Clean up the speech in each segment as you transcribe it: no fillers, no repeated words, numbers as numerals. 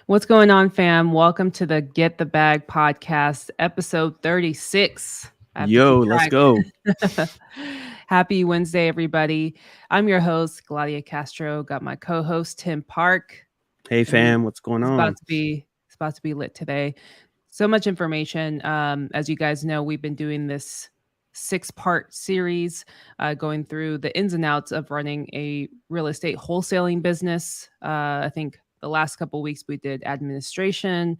What's going on, fam? Welcome to the Get the Bag podcast, episode 36. I have to Yo, keep let's track. go. Happy Wednesday, everybody. I'm your host, Gladia Castro. Got my co-host Tim Park, Hey and we fam, what's going it's about on? to be it's about to be lit today. So much information. As you guys know, we've been doing this six-part series, going through the ins and outs of running a real estate wholesaling business. I think the last couple of weeks we did administration.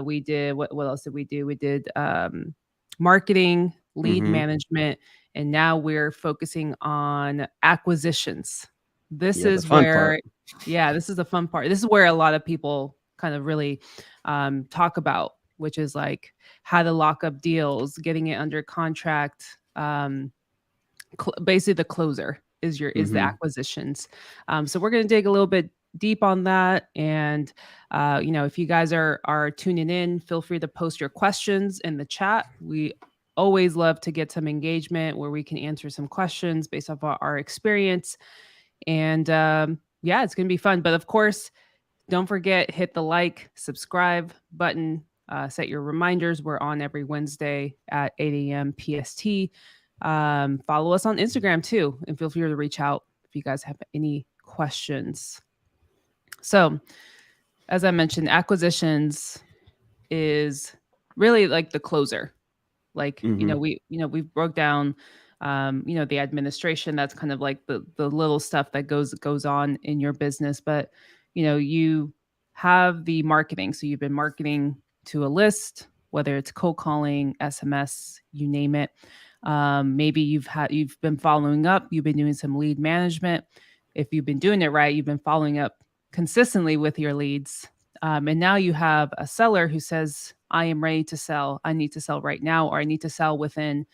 We did what else did we do? We did marketing, lead Mm-hmm. management, and now we're focusing on acquisitions. This Yeah, the is fun part. where, yeah, this is the fun part. This is where a lot of people kind of really talk about, which is like how to lock up deals, getting it under contract. Basically, the closer is the Mm-hmm. acquisitions. So we're going to dig a little bit deep on that, and if you guys are tuning in, feel free to post your questions in the chat. We always love to get some engagement where we can answer some questions based off our experience, and yeah, it's going to be fun. But of course, don't forget, hit the like, subscribe button, set your reminders. We're on every Wednesday at 8 a.m. PST. Follow us on Instagram too, and feel free to reach out if you guys have any questions. So, as I mentioned, acquisitions is really like the closer. Like, Mm-hmm. we broke down the administration. That's kind of like the little stuff that goes on in your business. But you have the marketing. So you've been marketing to a list, whether it's cold calling, SMS, you name it. Maybe you've been following up, you've been doing some lead management. If you've been doing it right, you've been following up consistently with your leads. And now you have a seller who says, I am ready to sell. I need to sell right now, or I need to sell within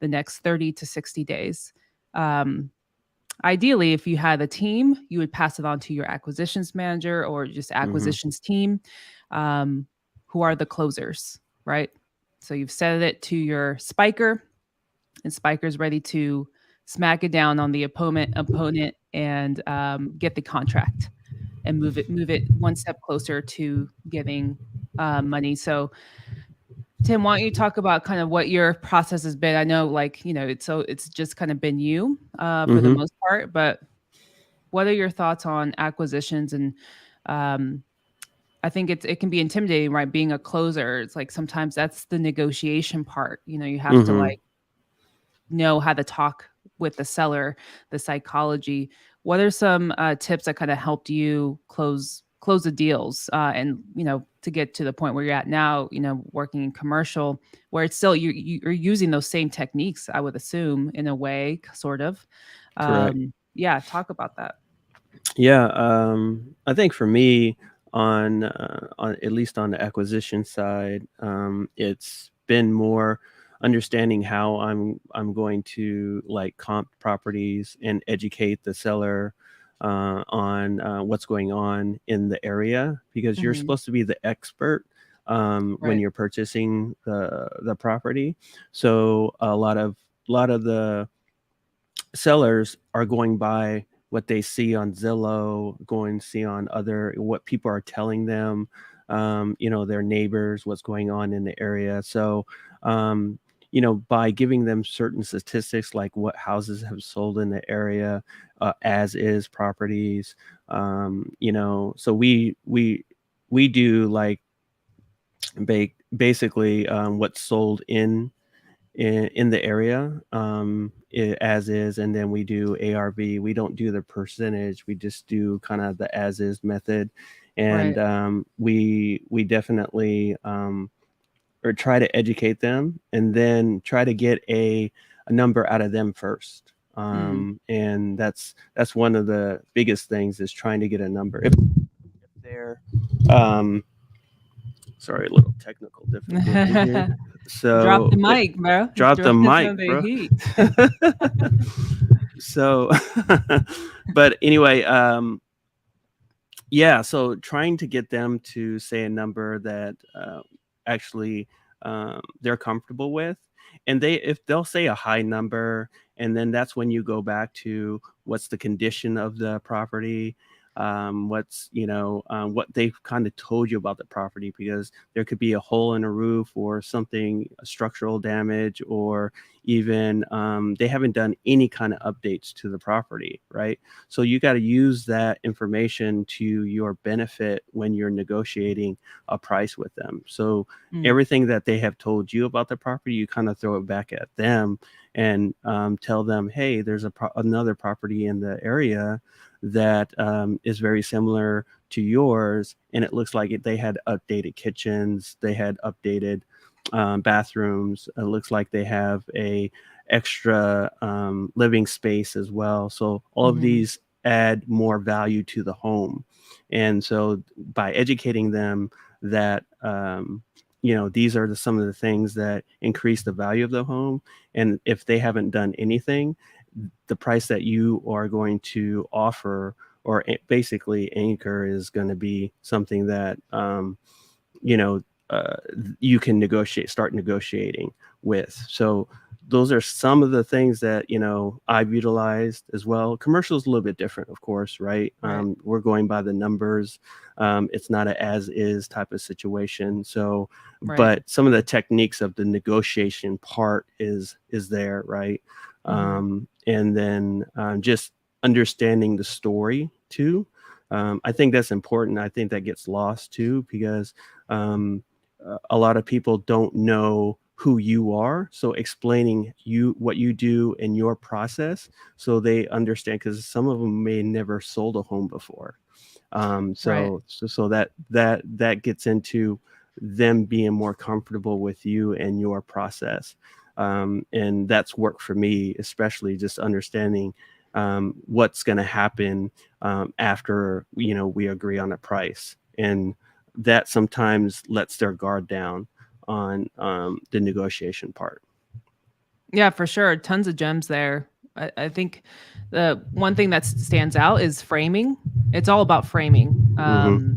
the next 30 to 60 days. Um, Ideally, if you had a team, you would pass it on to your acquisitions manager or just Mm-hmm. acquisitions team, um, who are the closers, right? So you've set it to your spiker, and spiker's ready to smack it down on the opponent and get the contract and move it one step closer to getting money. So Tim, why don't you talk about kind of what your process has been? I know, like, it's just kind of been you for the Mm-hmm. most part, but what are your thoughts on acquisitions? And um, I think it can be intimidating, right? Being a closer, it's like sometimes that's the negotiation part. You have to Mm-hmm. like know how to talk with the seller, the psychology. What are some tips that kind of helped you close the deals, and to get to the point where you're at now, working in commercial, where it's still you're using those same techniques, I would assume, in a way, sort of. Correct. Yeah, talk about that. Yeah. I think for me, on at least on the acquisition side, it's been more understanding how I'm going to like comp properties and educate the seller on what's going on in the area, because you're Hmm. supposed to be the expert when Right. you're purchasing the property. So a lot of the sellers are going by what they see on Zillow, going to see on other what people are telling them, their neighbors, what's going on in the area. So, by giving them certain statistics like what houses have sold in the area, as is properties, so we do like basically what's sold in the area, as is, and then we do ARV. We don't do the percentage. We just do kind of the as is method, and Right. we definitely or try to educate them, and then try to get a number out of them first. Mm. And that's one of the biggest things, is trying to get a number. If they're sorry, a little technical difficulty here. Drop So the mic, bro. drop the Drop mic, some the bro. heat. So, but anyway, yeah. So trying to get them to say a number that actually they're comfortable with, and if they'll say a high number, and then that's when you go back to what's the condition of the property. what's what they've kind of told you about the property, because there could be a hole in a roof or something, structural damage, or even they haven't done any kind of updates to the property, right? So you got to use that information to your benefit when you're negotiating a price with them. So Mm. everything that they have told you about the property, you kind of throw it back at them and tell them, hey, there's another property in the area that is very similar to yours, and it looks like they had updated kitchens, they had updated bathrooms. It looks like they have a extra living space as well. So all of Hmm. these add more value to the home, and so by educating them that these are some of the things that increase the value of the home, and if they haven't done anything, the price that you are going to offer or basically anchor is going to be something that you know uh, you can start negotiating with. So those are some of the things that I've utilized as well. Commercial is a little bit different, of course, right? Right. We're going by the numbers. It's not a as is type of situation. So, Right. but some of the techniques of the negotiation part is there, right? Hmm. And then just understanding the story too. I think that's important. I think that gets lost too, because um, a lot of people don't know who you are. So explaining what you do in your process, so they understand, because some of them may never sold a home before. Right. So that gets into them being more comfortable with you and your process. And that's worked for me, especially just understanding what's going to happen after we agree on a price, and that sometimes lets their guard down on the negotiation part. Yeah, for sure. Tons of gems there. I think the one thing that stands out is framing. It's all about framing. Mm-hmm.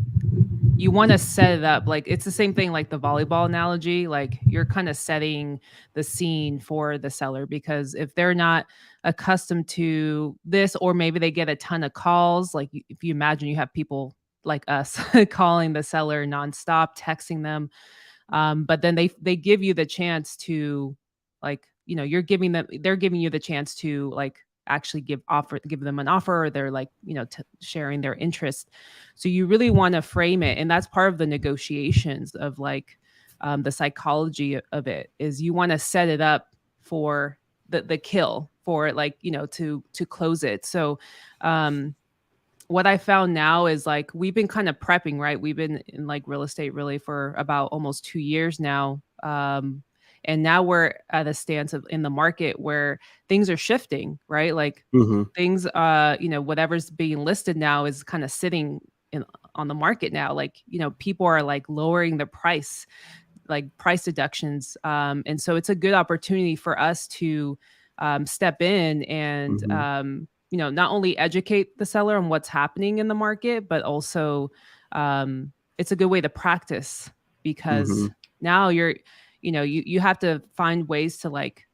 You want to set it up like it's the same thing like the volleyball analogy. Like you're kind of setting the scene for the seller, because if they're not accustomed to this, or maybe they get a ton of calls, like if you imagine you have people like us calling the seller nonstop, texting them, but then they give you the chance to, like, they're giving you the chance to, like, actually give them an offer, or they're like, sharing their interest. So you really want to frame it, and that's part of the negotiations of, like, the psychology of it is you want to set it up for the kill, for, like, to close it. So um what I found now is, like, we've been kind of prepping, right? We've been in, like, real estate really for about almost 2 years now. And now we're at a stance of in the market where things are shifting, right? Like Mm-hmm. things whatever's being listed now is kind of sitting in on the market now. Like, people are, like, lowering the price, like price deductions. And so it's a good opportunity for us to step in and Mm-hmm. not only educate the seller on what's happening in the market, but also it's a good way to practice, Mm-hmm. because now you have to find ways to, like,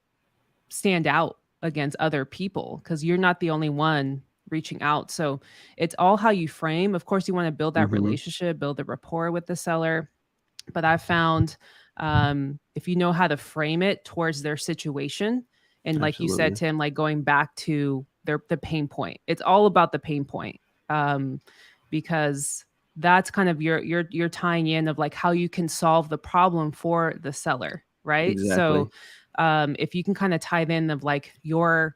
stand out against other people, because you're not the only one reaching out. So it's all how you frame. Of course, you want to build that Mm-hmm. relationship, build the rapport with the seller, but I found, if you know how to frame it towards their situation, and like you said, Absolutely. Tim, like going back to the pain point, it's all about the pain point, um, because that's kind of your tying in of, like, how you can solve the problem for the seller, right? Exactly. So if you can kind of tie in of, like, you're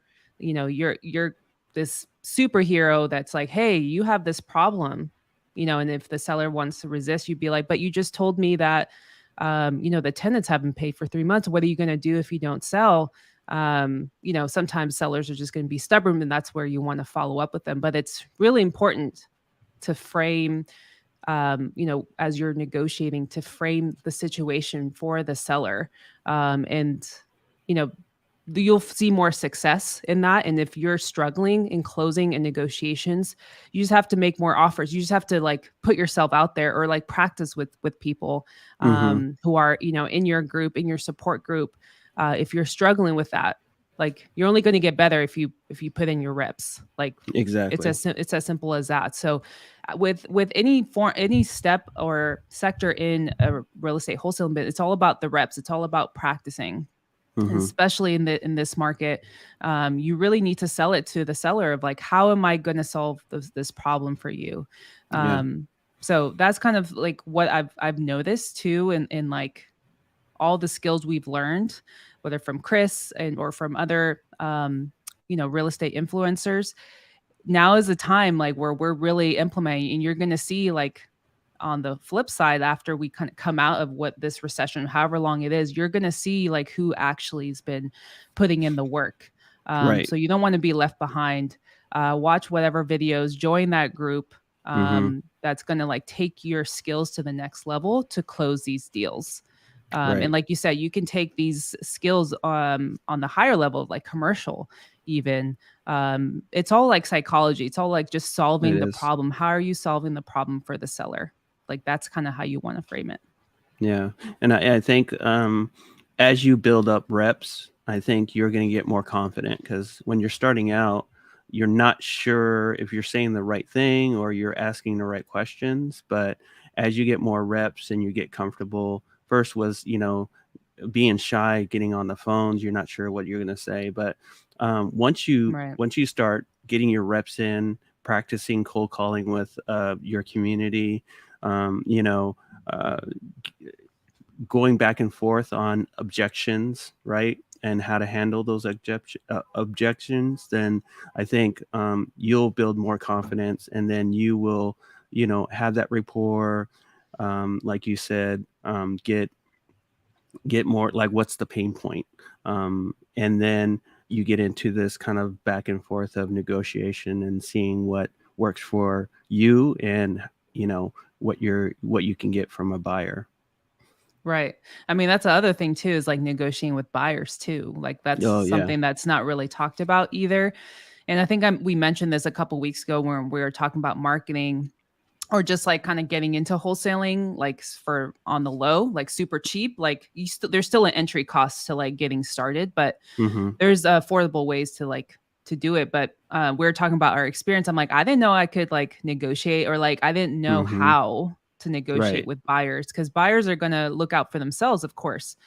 this superhero that's like, hey, you have this problem, and if the seller wants to resist, you'd be like, but you just told me that the tenants haven't paid for 3 months. What are you going to do if you don't sell? Sometimes sellers are just going to be stubborn, and that's where you want to follow up with them. But it's really important to frame, as you're negotiating, to frame the situation for the seller. And, you know, you'll see more success in that. And if you're struggling in closing and negotiations, you just have to make more offers. You just have to, like, put yourself out there, or, like, practice with people Mm-hmm. who are, in your group, in your support group. If you're struggling with that, Like you're only going to get better if you put in your reps. Like Exactly. it's as simple as that. So with any step or sector in a real estate wholesaling bit, it's all about the reps. It's all about practicing. And Mm-hmm. especially in this market, you really need to sell it to the seller of like, how am I going to solve this problem for you? Yeah. So that's kind of like what I've noticed too, in like all the skills we've learned, whether from Chris and or from other real estate influencers. Now is the time like where we're really implementing, and you're going to see like on the flip side, after we kind of come out of what this recession, however long it is, you're going to see like who actually has been putting in the work. Right. So you don't want to be left behind. Watch whatever videos, join that group, Mm-hmm. that's going to like take your skills to the next level to close these deals. And Right. like you said, you can take these skills on the higher level, like commercial, even. It's all like psychology. It's all like just It solving the is. problem. How are you solving the problem for the seller? Like that's kind of how you want to frame it. Yeah. And I think as you build up reps, I think you're going to get more confident, because when you're starting out, you're not sure if you're saying the right thing or you're asking the right questions. But as you get more reps and you get comfortable, first was, being shy, getting on the phones, you're not sure what you're going to say. But Right. once you start getting your reps in, practicing cold calling with your community, um, you know, uh, going back and forth on objections, right? And how to handle those objections, then I think you'll build more confidence, and then you will, have that rapport. Like you said, get more like, what's the pain point, and then you get into this kind of back and forth of negotiation and seeing what works for you, and what you can get from a buyer. Right. I mean, that's the other thing too, is like negotiating with buyers too. Like that's Oh yeah. something that's not really talked about either. And I think we mentioned this a couple weeks ago when we were talking about marketing, or just like kind of getting into wholesaling, like for on the low, like super cheap. Like there's still an entry cost to like getting started, but Mm-hmm. there's affordable ways to like to do it. But we are talking about our experience. I'm like, I didn't know I could like negotiate, or like I didn't know Mm-hmm. how to negotiate Right. with buyers, because buyers are going to look out for themselves. Of course,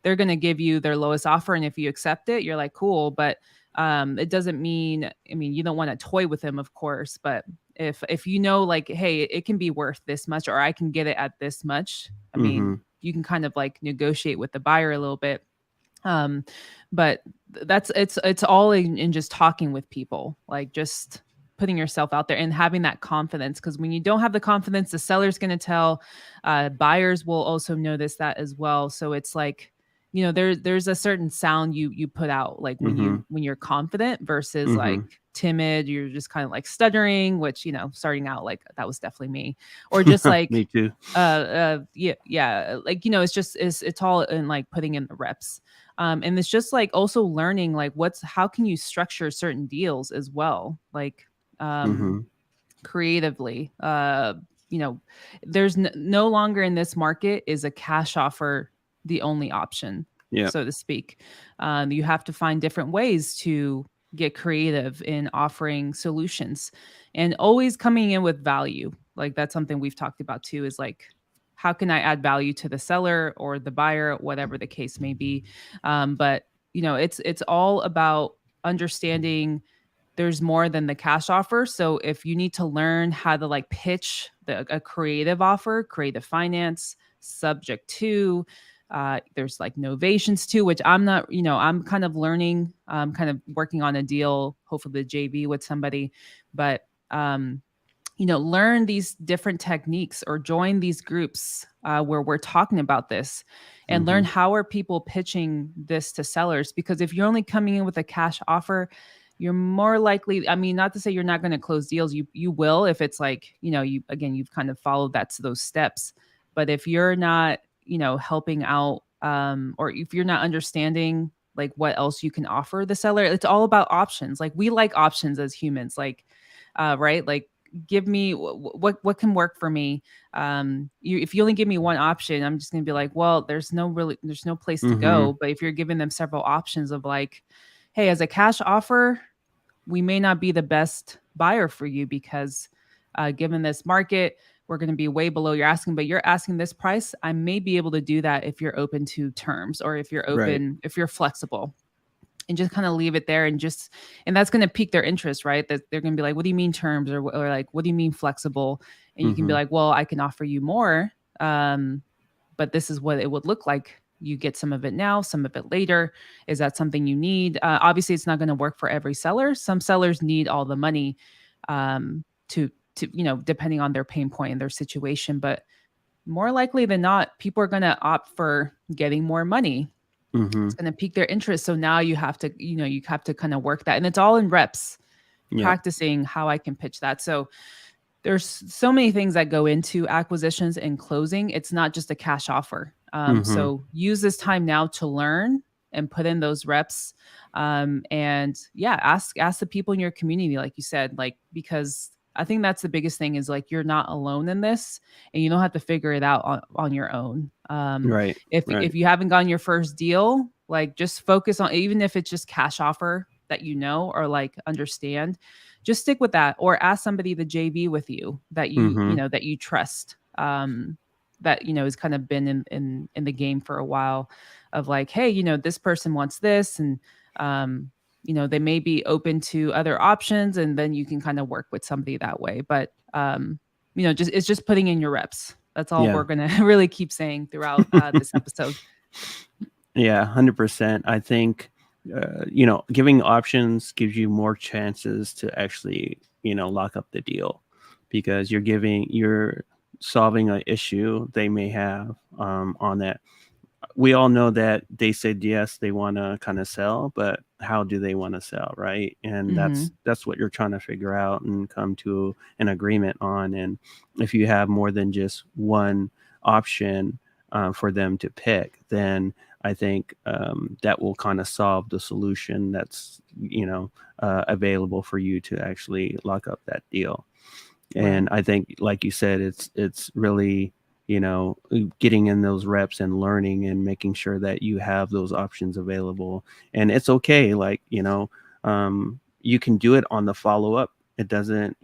they're going to give you their lowest offer, and if you accept it, you're like, cool. But it doesn't mean, I mean, you don't want to toy with them, of course. But if you know, like, hey, it can be worth this much, or I can get it at this much, I mean, Mm-hmm. you can kind of like negotiate with the buyer a little bit. um but that's it's all in just talking with people, like just putting yourself out there and having that confidence, because when you don't have the confidence, the seller's going to tell. Buyers will also notice that as well. So it's like, there's a certain sound you put out, like Mm-hmm. when you're confident versus like Mm-hmm. timid, you're just kind of like stuttering, which starting out, like that was definitely me. Or just Me like too. yeah, like it's all in like putting in the reps. And it's just like also learning like how can you structure certain deals as well, like um Mm-hmm. creatively. You know there's no longer in this market is a cash offer the only option, Yeah. so to speak. You have to find different ways to get creative in offering solutions, and always coming in with value. Like that's something we've talked about too, is like, how can I add value to the seller or the buyer, whatever the case may be. But it's all about understanding there's more than the cash offer. So if you need to learn how to like pitch a creative offer, creative finance, subject to, there's like novations too, which I'm not, I'm kind of learning, kind of working on a deal, hopefully the JV with somebody. But learn these different techniques or join these groups where we're talking about this, and learn Mm-hmm. how are people pitching this to sellers. Because if you're only coming in with a cash offer, you're more likely, I mean, not to say you're not going to close deals, you will, if it's like, you've kind of followed those steps. But if you're not, helping out, or if you're not understanding like what else you can offer the seller, it's all about options. Like we like options as humans, like right, like give me what can work for me. If you only give me one option, I'm just going to be like, well, there's no place to Mm-hmm. go. But if you're giving them several options of like, hey, as a cash offer, we may not be the best buyer for you because given this market, we're going to be way below your asking, but you're asking this price. I may be able to do that if you're open to terms or if you're Right. open, if you're flexible, and just kind of leave it there and just, and that's going to pique their interest, right? That they're going to be like, what do you mean terms? Or like, what do you mean flexible? And you can be Mm-hmm. like, well, I can offer you more. Um, but this is what it would look like. You get some of it now, some of it later. Is that something you need? Obviously, it's not going to work for every seller. Some sellers need all the money to depending on their pain point and their situation. But more likely than not, people are going to opt for getting more money. Mm-hmm. It's going to pique their interest. So now you have to kind of work that, and it's all in reps, Yep. practicing how I can pitch that. So there's so many things that go into acquisitions and closing. It's not just a cash offer. Mm-hmm. So use this time now to learn and put in those reps. And yeah, ask the people in your community, like you said, like, because I think that's the biggest thing is like you're not alone in this, and you don't have to figure it out on your own. Right. If Right. you haven't gotten your first deal, like just focus on, even if it's just cash offer that or like understand, just stick with that, or ask somebody to JV with you that Mm-hmm. that you trust, that has kind of been in the game for a while, of like, hey, this person wants this, and um they may be open to other options, and then you can kind of work with somebody that way. But just it's just putting in your reps. That's all Yeah. we're gonna really keep saying throughout this episode. Yeah, 100%. I think, giving options gives you more chances to actually, lock up the deal, because you're solving an issue they may have on that. We all know that they said yes, they want to kind of sell, but how do they want to sell, right? And Mm-hmm. that's what you're trying to figure out and come to an agreement on. And if you have more than just one option for them to pick, then I think that will kind of solve the solution that's available for you to actually lock up that deal. And Right. I think, like you said, it's really, getting in those reps and learning and making sure that you have those options available. And it's okay, like, you can do it on the follow up. It doesn't,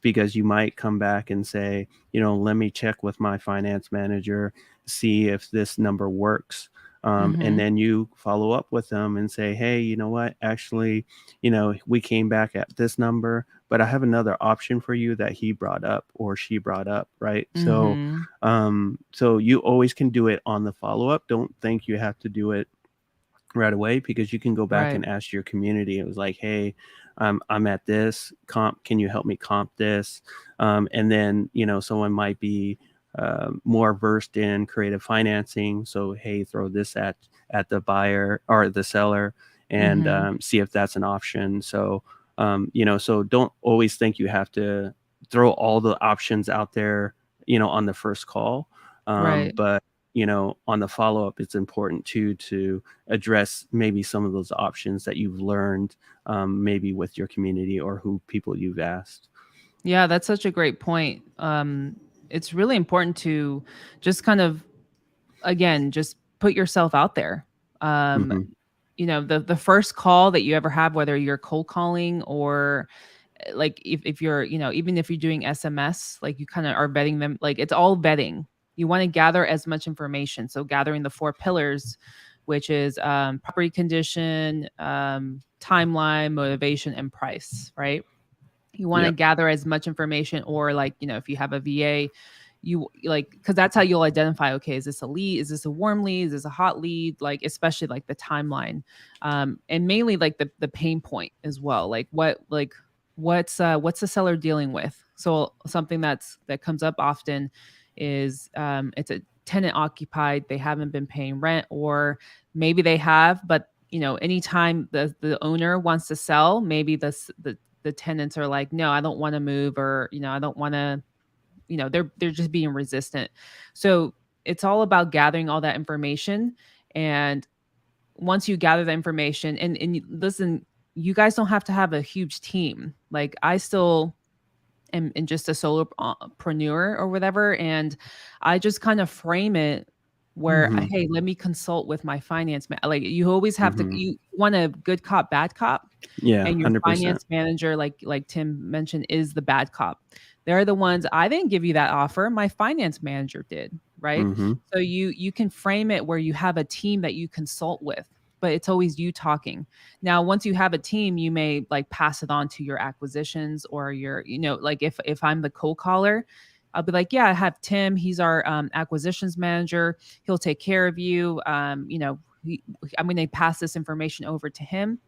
because you might come back and say, let me check with my finance manager, see if this number works. And Mm-hmm. then you follow up with them and say, hey, you know what, actually, we came back at this number, but I have another option for you that he brought up or she brought up, right? So, Mm-hmm. so you always can do it on the follow up. Don't think you have to do it right away, because you can go back Right. and ask your community. It was like, hey, I'm at this comp. Can you help me comp this? And then, someone might be more versed in creative financing. So, hey, throw this at the buyer or the seller, and Mm-hmm. see if that's an option. So, so don't always think you have to throw all the options out there, on the first call. Right. But on the follow up, it's important too to address maybe some of those options that you've learned, maybe with your community or who people you've asked. Yeah, that's such a great point. It's really important to just kind of, again, just put yourself out there. Um, Hmm. the first call that you ever have, whether you're cold calling or like if you're, even if you're doing SMS, like you kind of are vetting them, like it's all vetting. You want to gather as much information. So gathering the four pillars, which is property condition, timeline, motivation, and price, right? You want to Yep. gather as much information, or like, if you have a VA, you like, because that's how you'll identify, okay, is this a lead, is this a warm lead, is this a hot lead, like especially like the timeline, and mainly like the pain point as well, like what's the seller dealing with. So something that comes up often is it's a tenant occupied, they haven't been paying rent, or maybe they have, but anytime the owner wants to sell, maybe the tenants are like, no, I don't want to move, or I don't want to, they're just being resistant. So it's all about gathering all that information. And once you gather the information, listen, you guys don't have to have a huge team. Like I still am just a solopreneur or whatever, and I just kind of frame it where, Mhm. hey, let me consult with my finance like you always have to, Mhm. you want a good cop, bad cop, Yeah, and your 100%. finance manager, like Tim mentioned, is the bad cop. They're the ones, I didn't give you that offer, my finance manager did, right? Mhm. So you can frame it where you have a team that you consult with, but it's always you talking. Now, once you have a team, you may like pass it on to your acquisitions or your, like if I'm the cold caller, I'll be like, yeah, I have Tim. He's our acquisitions manager. He'll take care of you. I'm going to pass this information over to him.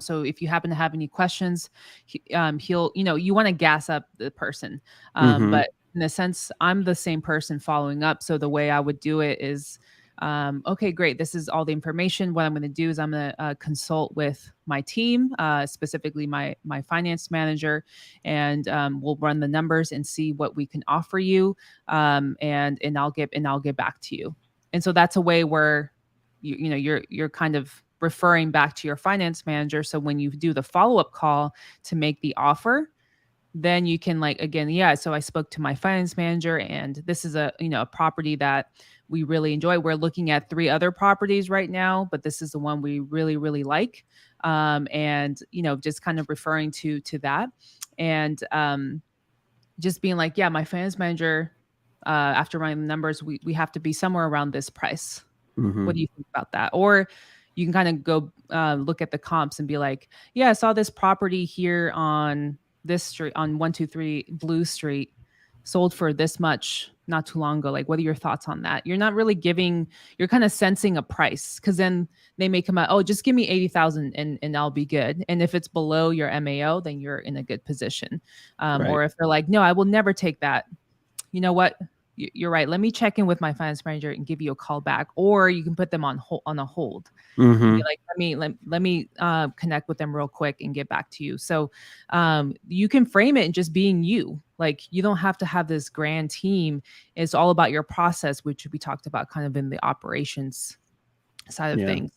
So if you happen to have any questions, he'll, you want to gas up the person. Mhm. But in a sense, I'm the same person following up. So the way I would do it is, okay, great. This is all the information. What I'm going to do is I'm going to consult with my team, specifically my finance manager, and we'll run the numbers and see what we can offer you. And I'll get back to you. And so that's a way where you're kind of referring back to your finance manager. So when you do the follow-up call to make the offer, then you can like, again, yeah, so I spoke to my finance manager and this is a property that we really enjoy. We're looking at 3 other properties right now, but this is the one we really, really like. And just kind of referring to that. And just being like, yeah, my finance manager, after running the numbers, we have to be somewhere around this price. What Mhm. do you think about that? Or you can kind of go look at the comps and be like, yeah, I saw this property here on this street on 123 Blue Street sold for this much not too long ago. Like, what are your thoughts on that? You're not really giving, you're kind of sensing a price because then they may come out, oh, just give me 80,000 and I'll be good. And if it's below your MAO, then you're in a good position. Right. Or if they're like, no, I will never take that, you know what? You're right. Let me check in with my finance manager and give you a call back, or you can put them on a hold and be Mhm. like, let me connect with them real quick and get back to you. So you can frame it in just being you. Like you don't have to have this grand team. It's all about your process, which we talked about kind of in the operations side of Yeah. things.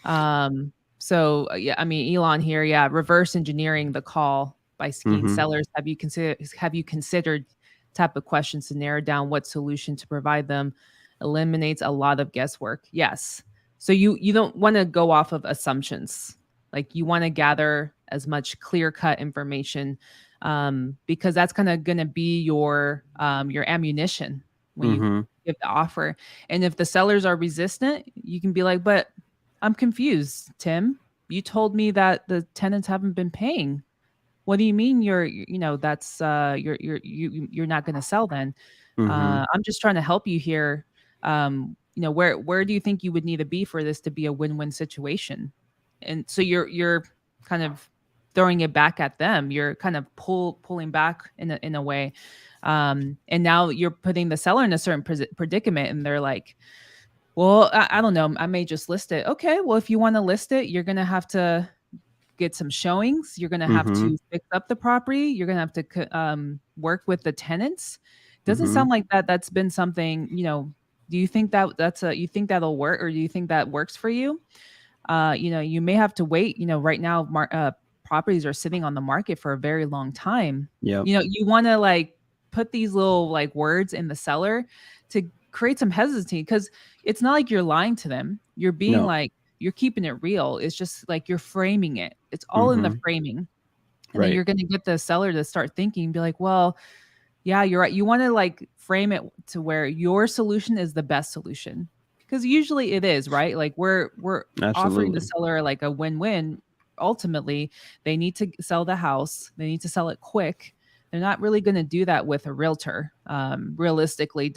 Yeah, I mean, Elon here, yeah, reverse engineering the call by asking Mhm. sellers, have you considered type of questions to narrow down what solution to provide them, eliminates a lot of guesswork. Yes. So you don't want to go off of assumptions. Like you want to gather as much clear cut information, because that's kind of going to be your ammunition when you Mhm. give the offer. And if the sellers are resistant, you can be like, but I'm confused, Tim. You told me that the tenants haven't been paying. What do you mean that's you're not going to sell then? Mhm. I'm just trying to help you here. Where do you think you would need to be for this to be a win-win situation? And so you're kind of throwing it back at them. You're kind of pulling back in a way. And now you're putting the seller in a certain predicament, and they're like, well, I don't know. I may just list it. Okay. Well, if you want to list it, you're going to have to get some showings. You're going to have Mhm. to fix up the property. You're going to have to work with the tenants. Doesn't Mhm. sound like that's been something, do you think you think that'll work, or do you think that works for you? You may have to wait. Right now, properties are sitting on the market for a very long time. Yep. You want to like put these little like words in the seller to create some hesitancy, because it's not like you're lying to them. You're being No. like, you're keeping it real. It's just like you're framing it. It's all in the Mhm. framing. And then Right. you're going to get the seller to start thinking, be like, well, yeah, you're right. You want to like frame it to where your solution is the best solution. Because usually it is, right? Like we're offering the Absolutely. seller like a win-win. Ultimately, they need to sell the house. They need to sell it quick. They're not really going to do that with a realtor. Realistically,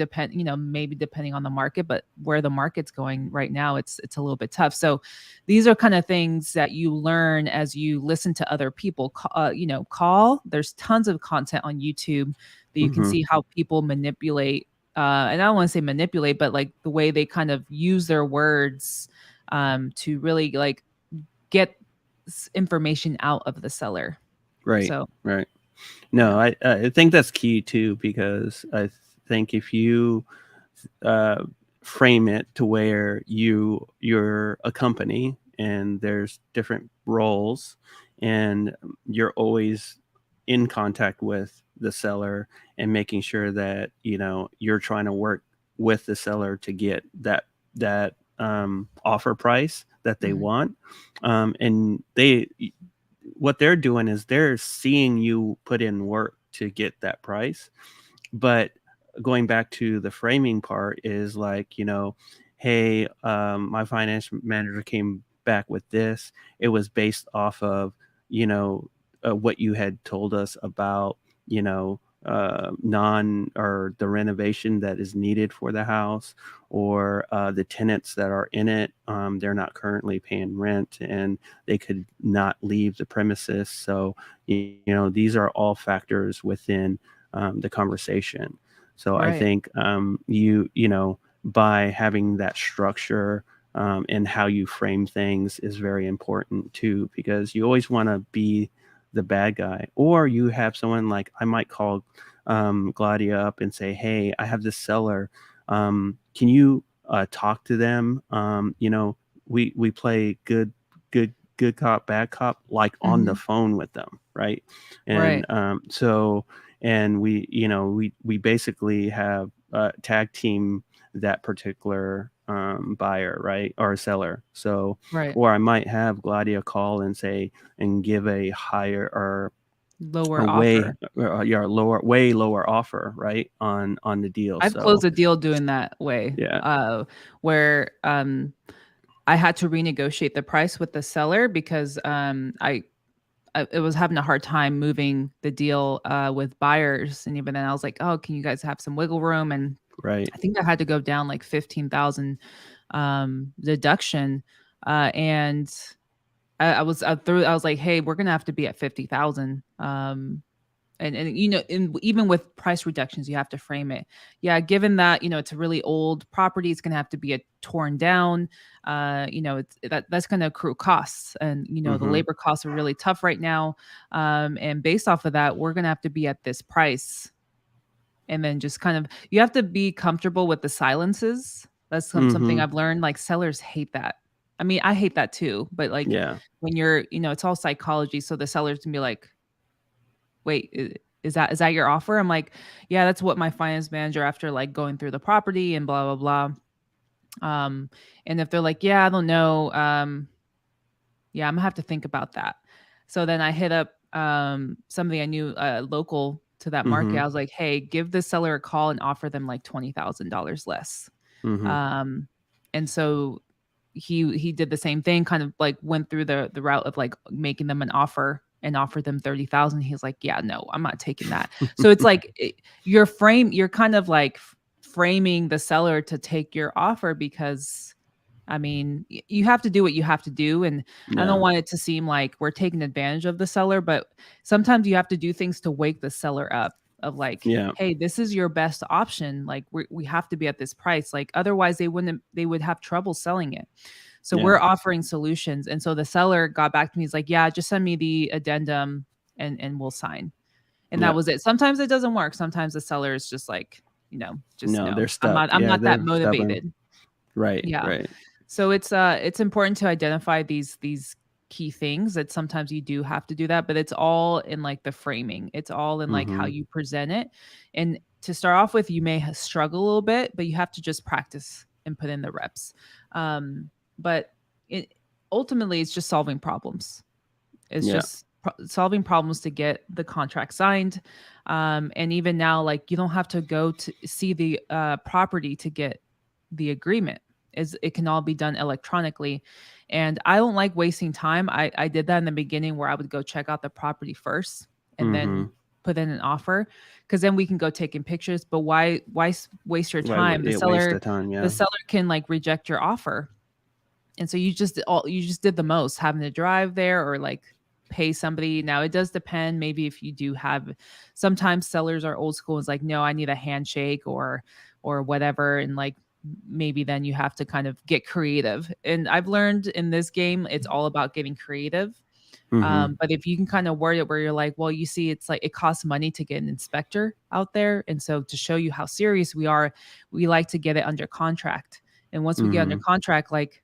maybe depending on the market, but where the market's going right now, it's a little bit tough. So these are kind of things that you learn as you listen to other people call. There's tons of content on YouTube that you can Mhm. see how people manipulate, and I don't want to say manipulate, but like the way they kind of use their words to really like get information out of the seller. Right. So Right. yeah. No, I think that's key too, because I think if you uh, frame it to where you're a company and there's different roles, and you're always in contact with the seller and making sure that you're trying to work with the seller to get that offer price that they Mhm. want. And what they're doing is they're seeing you put in work to get that price. But going back to the framing part is like, hey, my finance manager came back with this. It was based off of, what you had told us about, non or the renovation that is needed for the house, or the tenants that are in it. They're not currently paying rent and they could not leave the premises. So, these are all factors within the conversation. So I Right. think by having that structure and how you frame things is very important too, because you always want to be the bad guy, or you have someone like I might call Gladia up and say, hey, I have this seller. Can you talk to them? We play good cop, bad cop, like on the Mhm. phone with them, right? And Right. and we basically have tag team that particular buyer, right, or seller. So, Right. or I might have Gladia call and say and give a higher or Lower a way offer. yeah, way lower offer, right, on the deal. I've closed So a deal doing that way, yeah, where I had to renegotiate the price with the seller because I was having a hard time moving the deal with buyers, and even then I was like, "Oh, can you guys have some wiggle room?" And right. I think I had to go down like 15,000 deduction, and I was like, "Hey, we're gonna have to be at 50,000." And even with price reductions, you have to frame it. Yeah, given that it's a really old property, it's gonna have to be torn down. That's gonna accrue costs, and the Mm-hmm. labor costs are really tough right now. And based off of that, we're gonna have to be at this price, and then just kind of you have to be comfortable with the silences. That's something Mm-hmm. I've learned. Like sellers hate that. I mean, I hate that too. But like Yeah. when it's all psychology. So the sellers can be like, wait, is that your offer? I'm like, yeah, that's what my finance manager after like going through the property and blah blah blah. And if they're like, yeah, I don't know, yeah, I'm gonna have to think about that. So then I hit up somebody I knew local to that market. Mm-hmm. I was like, hey, give the seller a call and offer them like $20,000 less. Mm-hmm. Um, and so he did the same thing, kind of like went through the route of like making them an offer and offered them 30,000. He's like, yeah, no, I'm not taking that. So it's like you're kind of like framing the seller to take your offer because I mean, you have to do what you have to do. And I don't Yeah. want it to seem like we're taking advantage of the seller, but sometimes you have to do things to wake the seller up of like, Yeah. hey, this is your best option. Like we have to be at this price. Like otherwise they would have trouble selling it. So Yeah. we're offering solutions. And so the seller got back to me. He's like, yeah, just send me the addendum and we'll sign. And that Yeah. was it. Sometimes it doesn't work. Sometimes the seller is just like, just No, they're no. stuck. I'm Yeah, not that they're stubborn. motivated. Right. Yeah. Right. So it's important to identify these key things that sometimes you do have to do that, but it's all in like the framing. It's all in like how Mm-hmm. you present it. And to start off with, you may struggle a little bit, but you have to just practice and put in the reps. But it ultimately it's just solving problems. It's Yeah. just solving problems to get the contract signed. And even now, like you don't have to go to see the property to get the agreement. Is it can all be done electronically, and I don't like wasting time. I did that in the beginning where I would go check out the property first and then Mm-hmm. put in an offer because then we can go taking pictures. But why waste your time? The Waste seller of time. the Yeah. seller can like reject your offer, and so you just did the most having to drive there or like pay somebody. Now it does depend. Maybe if you do have, sometimes sellers are old school. It's like, no, I need a handshake or whatever. And like maybe then you have to kind of get creative. And I've learned in this game, it's all about getting creative. Mm-hmm. But if you can kind of word it where you're like, well, you see, it's like it costs money to get an inspector out there. And so to show you how serious we are, we like to get it under contract. And once we get under Mm-hmm. contract, like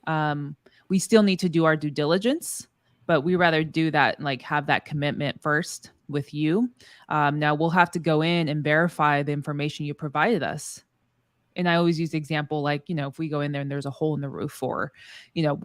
um, we still need to do our due diligence, but we rather do that, like have that commitment first with you. Now we'll have to go in and verify the information you provided us. and I always use the example, like, if we go in there and there's a hole in the roof, or,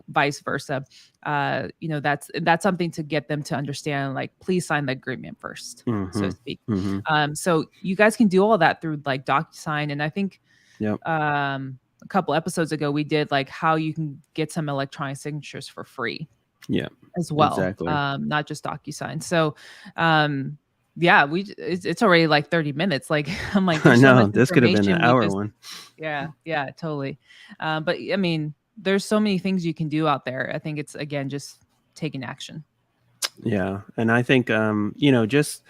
vice versa, that's something to get them to understand, like, please sign the agreement first, so to Mhm. speak. Mhm. So you guys can do all that through like DocuSign. And I think Yep. a couple episodes ago we did like how you can get some electronic signatures for free Yeah. as well, Exactly. not just DocuSign. So, yeah, it's already like 30 minutes. Like, I'm like, I there's so know much this could have been an information we hour just, one. yeah, yeah, totally. But I mean, there's so many things you can do out there. I think it's, again, just taking action. Yeah, and I think just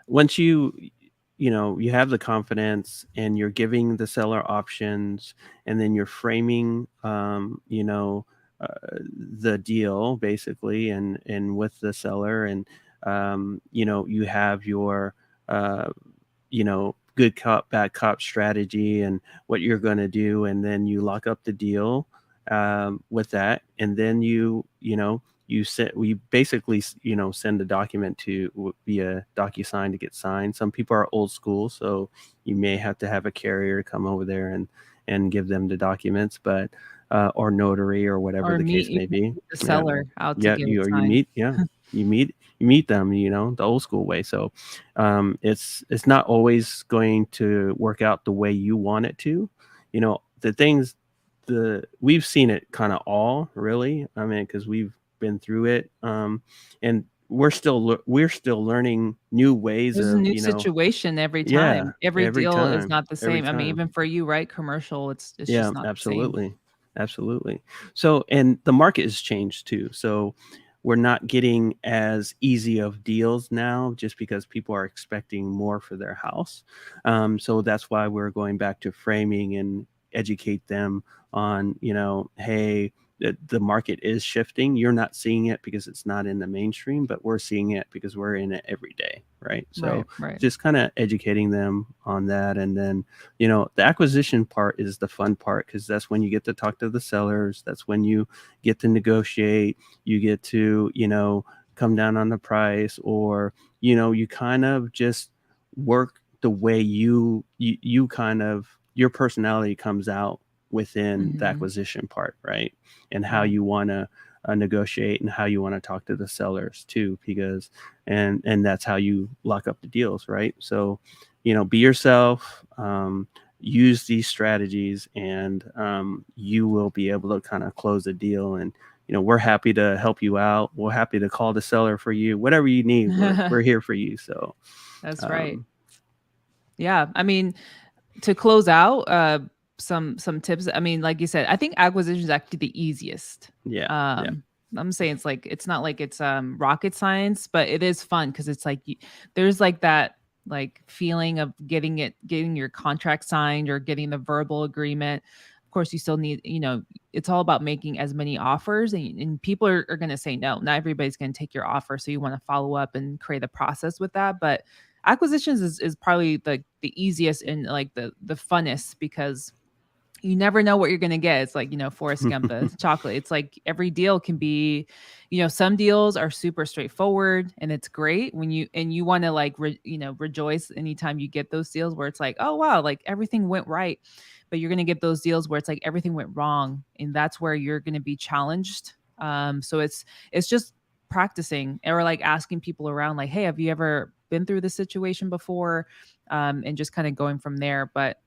once you have the confidence and you're giving the seller options, and then you're framing uh, the deal basically, and with the seller, and you have your uh, good cop bad cop strategy and what you're going to do, and then you lock up the deal with that, and then we basically send a document via DocuSign to get signed. Some people are old school, so you may have to have a carrier come over there and give them the documents, but or notary or whatever Or the case meet may be. the Yeah, seller out to yeah, get it you signed. meet them, the old school way. So it's not always going to work out the way you want it to. The things the we've seen it kind of all, really. I mean, because we've been through it, and we're still learning new ways There's a of new situation every yeah, time. Every every deal is time, not the every same. I mean, time. even for you, right? Commercial, it's Yeah, just not the same. absolutely. Absolutely. So, and the market has changed too. So, we're not getting as easy of deals now just because people are expecting more for their house. So that's why we're going back to framing and educate them on, hey, the market is shifting. You're not seeing it because it's not in the mainstream, but we're seeing it because we're in it every day. Right. Right, So right. just kind of educating them on that. And then the acquisition part is the fun part, because that's when you get to talk to the sellers. That's when you get to negotiate. You get to, come down on the price, or, you kind of just work the way you kind of, your personality comes out within the Mhm. acquisition part, right? And how Right. you want to negotiate, and how you want to talk to the sellers too, because and that's how you lock up the deals, right? So be yourself, use these strategies, and you will be able to kind of close a deal. And we're happy to help you out. We're happy to call the seller for you. Whatever you need, we're here for you. So That's right. um, Yeah. I mean, to close out, some tips. I mean, like you said, I think acquisition is actually the easiest. yeah, yeah. Um, I'm saying it's like, it's not like it's rocket science, but it is fun because it's like there's like that like feeling of getting your contract signed or getting the verbal agreement. Of course, you still need, it's all about making as many offers, and people are going to say no. Not everybody's going to take your offer. So you want to follow up and create a process with that. But acquisitions is probably the easiest and like the funnest, because you never know what you're going to get. It's like, Forrest Gump, the chocolate. It's like every deal can be, some deals are super straightforward, and it's great when you want to like, rejoice anytime you get those deals where it's like, oh, wow, like everything went right. But you're going to get those deals where it's like everything went wrong. And that's where you're going to be challenged. So it's just practicing, or like asking people around, like, hey, have you ever been through this situation before? And just kind of going from there. But,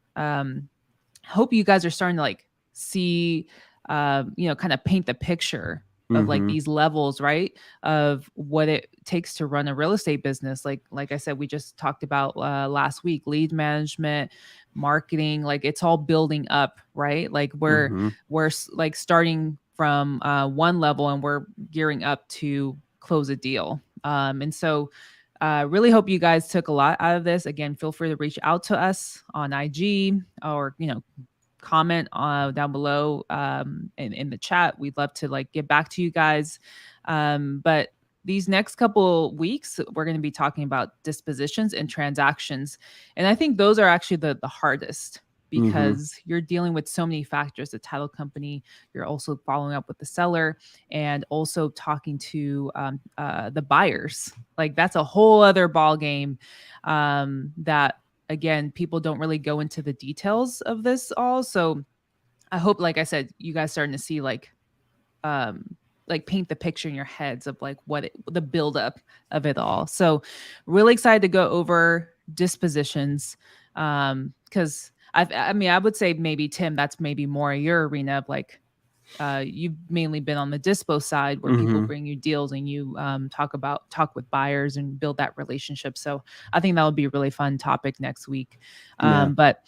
hope you guys are starting to like see, kind of paint the picture of like hmm these levels, right? Of what it takes to run a real estate business. Like I said, we just talked about last week, lead management, marketing, like it's all building up, right? Like hmm like starting from one level, and we're gearing up to close a deal. And so really hope you guys took a lot out of this. Again, feel free to reach out to us on IG, or comment down below, in the chat. We'd love to like get back to you guys. But these next couple weeks, we're going to be talking about dispositions and transactions, and I think those are actually the hardest, hmm because you're dealing with so many factors. The title company, you're also following up with the seller, and also talking to the buyers. Like that's a whole other ball game, that again, people don't really go into the details of this all. So I hope, like I said, you guys starting to see like paint the picture in your heads of like the buildup of it all. So really excited to go over dispositions. Because I mean, I would say maybe Tim, that's maybe more your arena of like, you've mainly been on the dispo side where people Mm-hmm. bring you deals and you talk with buyers and build that relationship. So I think that would be a really fun topic next week. Yeah. But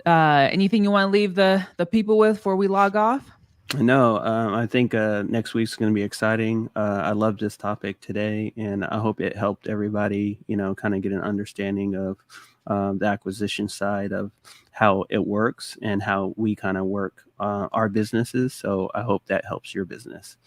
anything you want to leave the people with before we log off? No, I think next week's going to be exciting. I love this topic today, and I hope it helped everybody, kind of get an understanding of the acquisition side of how it works and how we kind of work our businesses. So I hope that helps your business.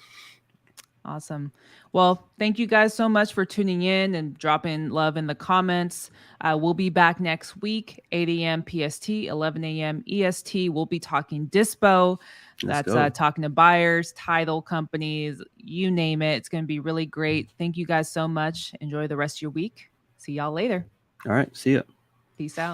Awesome. Well, thank you guys so much for tuning in and dropping love in the comments. We'll be back next week, 8 a.m. PST, 11 a.m. EST. We'll be talking dispo. Let's That's go. talking to buyers, title companies, you name it. It's going to be really great. Thank you guys so much. Enjoy the rest of your week. See y'all later. All right. See ya. Peace out.